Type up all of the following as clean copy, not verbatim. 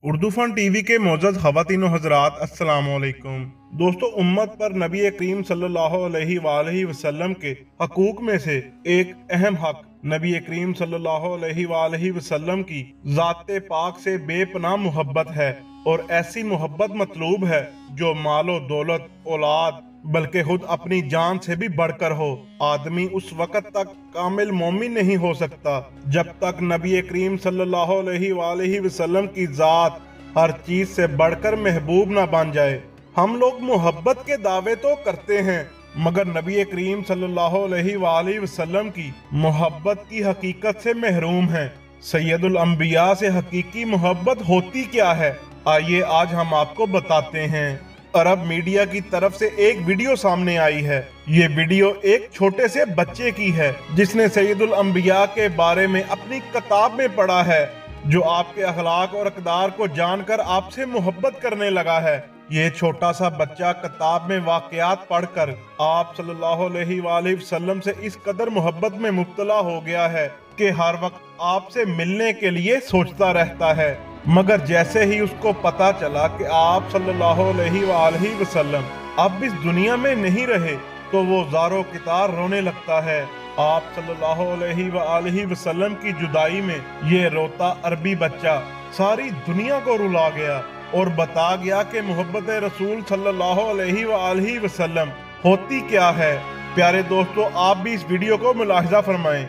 Urdu fun TV के मोअज़्ज़ज़ ख़वातीन व हज़रात अस्सलाम वालेकुम। दोस्तों, उम्मत पर नबी करीम सल्लल्लाहु अलैहि वसल्लम के हकूक में से एक अहम हक नबी करीम सल्लल्लाहु अलैहि वसल्लम की ज़ाते पाक से बेपनाह मोहब्बत है। और ऐसी मोहब्बत मतलूब है जो मालो दौलत औलाद बल्कि खुद अपनी जान से भी बढ़कर हो। आदमी उस वक़्त तक कामिल मोमिन नहीं हो सकता जब तक नबी करीम सल्लल्लाहु अलैहि वसल्लम की जात हर चीज से बढ़कर महबूब ना बन जाए। हम लोग मोहब्बत के दावे तो करते हैं मगर नबी करीम सल्लल्लाहु अलैहि वसल्लम की मोहब्बत की हकीकत से महरूम हैं। सैयदुल अंबिया से हकीकी मोहब्बत होती क्या है, आइए आज हम आपको बताते हैं। अरब मीडिया की तरफ से एक वीडियो सामने आई है। ये वीडियो एक छोटे से बच्चे की है जिसने सैयदुल अंबिया के बारे में अपनी किताब में पढ़ा है, जो आपके अखलाक और अक़दार को जानकर आपसे मोहब्बत करने लगा है। ये छोटा सा बच्चा किताब में वाकयात पढ़कर आप सल्लल्लाहु अलैहि वसल्लम से इस कदर मोहब्बत में मुब्तला हो गया है कि हर वक्त आपसे मिलने के लिए सोचता रहता है। मगर जैसे ही उसको पता चला कि आप सल्लल्लाहु अलैहि वसल्लम अब इस दुनिया में नहीं रहे तो वो ज़ारो कितार रोने लगता है। आप सल्लल्लाहु अलैहि वसल्लम की जुदाई में ये रोता अरबी बच्चा सारी दुनिया को रुला गया और बता गया कि मोहब्बत रसूल सल्लल्लाहु अलैहि वसल्लम होती क्या है। प्यारे दोस्तों, आप भी इस वीडियो को मुलाहिजा फरमाएं।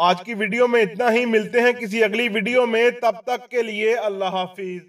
आज की वीडियो में इतना ही, मिलते हैं किसी अगली वीडियो में, तब तक के लिए अल्लाह हाफिज।